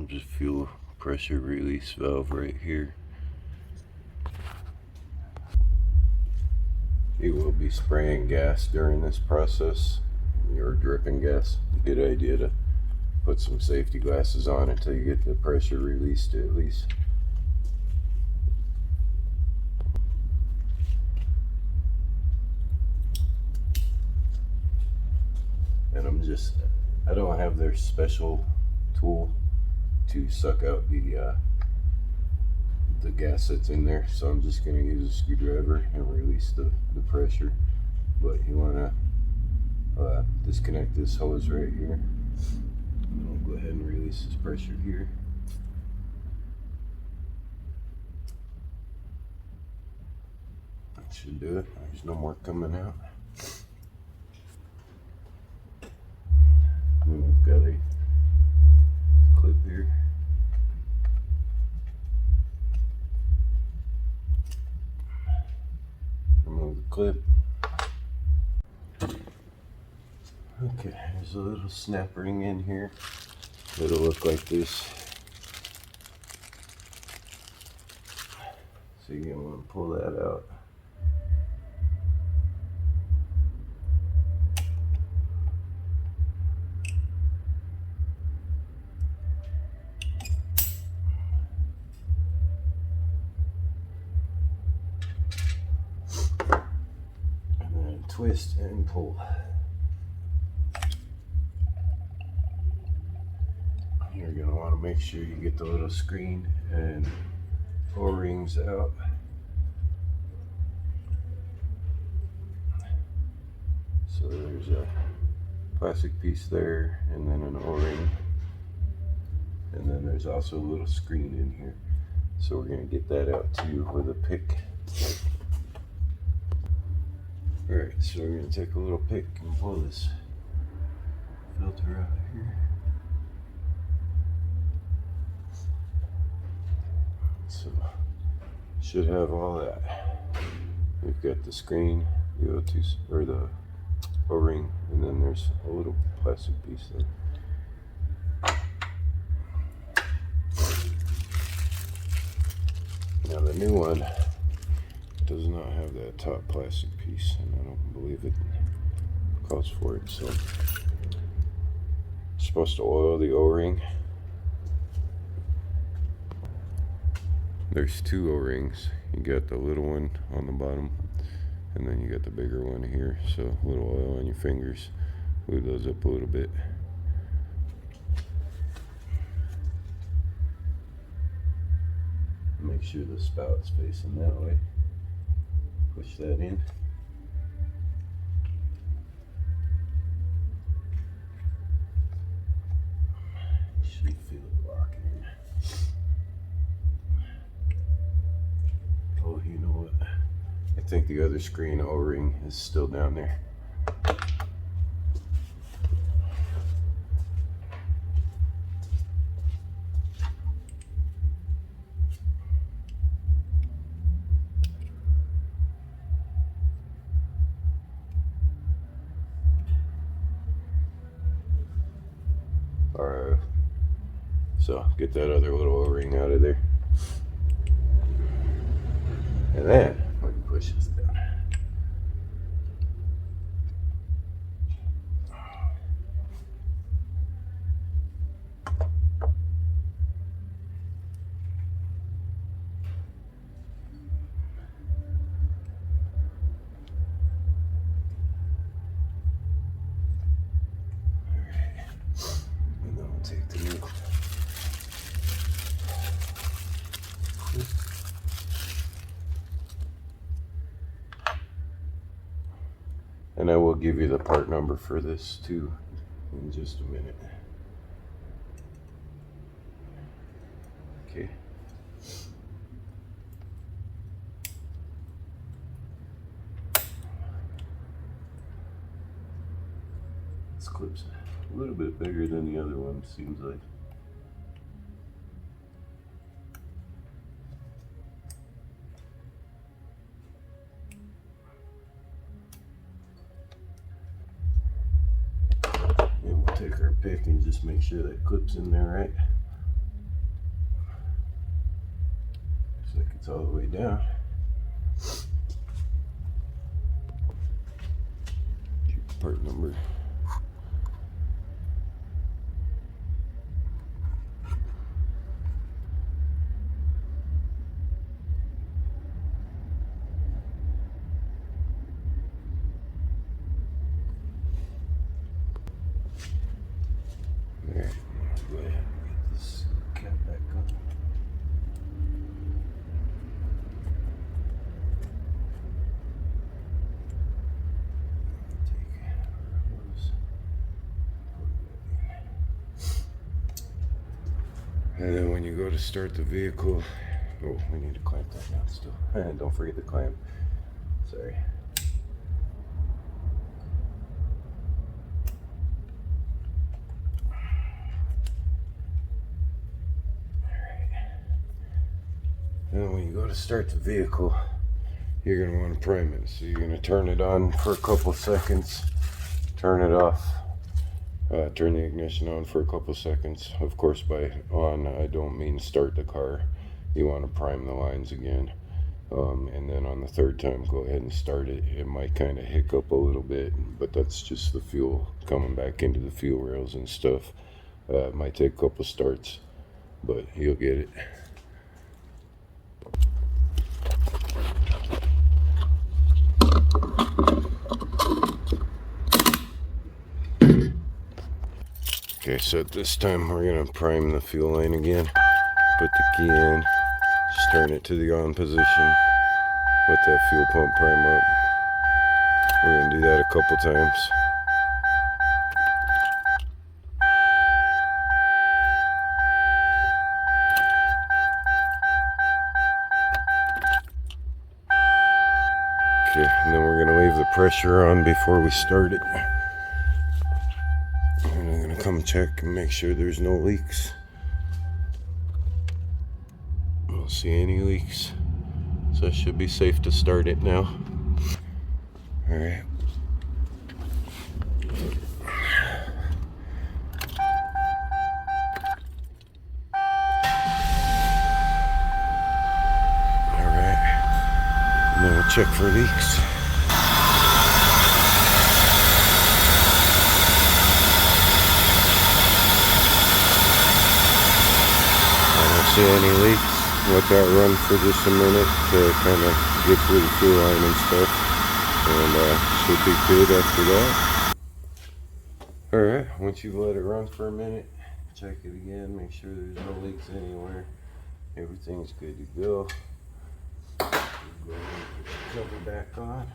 Just fuel pressure release valve right here. You will be spraying gas during this process. You're dripping gas. Good idea to put some safety glasses on until you get the pressure released at least. And I don't have their special tool to suck out the gas that's in there, so I'm just going to use a screwdriver and release the pressure. But you want to disconnect this hose right here, and I'll go ahead and release this pressure here. That should do it. There's no more coming out. And we've got a clip here. Remove the clip. Okay, there's a little snap ring in here. It'll look like this. So you're going to want to pull that out. Twist and pull. You're going to want to make sure you get the little screen and O-rings out. So there's a plastic piece there, and then an O-ring, and then there's also a little screen in here. So we're going to get that out too with a pick. Alright, so we're going to take a little pick and pull this filter out of here. So, should have all that. We've got the screen, the O2, or the O-ring, and then there's a little plastic piece there. Now the new one does not have that top plastic piece, and I don't believe it calls for it. So, supposed to oil the O-ring. There's two O-rings. You got the little one on the bottom, and then you got the bigger one here. So a little oil on your fingers, lube those up a little bit. Make sure the spout's facing that way. Push that in. You should feel it locking in. Oh, you know what? I think the other screen O-ring is still down there. Alright, so get that other little O-ring out of there. And then we can push this down. Take the new and I will give you the part number for this too in just a minute. Okay. This clip's a little bit bigger than the other one, seems like. And we'll take our pick and just make sure that clip's in there right. It's all the way down. Part number. Alright, go ahead and get this cap back on. And then when you go to start the vehicle, oh, we need to clamp that down still. And don't forget the clamp. Sorry. And when you go to start the vehicle, you're going to want to prime it. So you're going to turn it on for a couple seconds, turn it off, turn the ignition on for a couple seconds. Of course, by on, I don't mean start the car. You want to prime the lines again. And then on the third time, go ahead and start it. It might kind of hiccup a little bit, but that's just the fuel coming back into the fuel rails and stuff. It might take a couple starts, but you'll get it. Okay, so at this time we're going to prime the fuel line again. Put the key in, just turn it to the on position, let that fuel pump prime up. We're going to do that a couple times. Okay, and then we're going to leave the pressure on before we start it. And I'm going to come check and make sure there's no leaks. I don't see any leaks, so it should be safe to start it now. Alright. Alright. And then we'll check for leaks. See any leaks, let that run for just a minute to kind of get through the fuel line and stuff, and should be good after that. Alright, once you've let it run for a minute, check it again, make sure there's no leaks anywhere, everything's good to go. Go ahead and put the cover back on.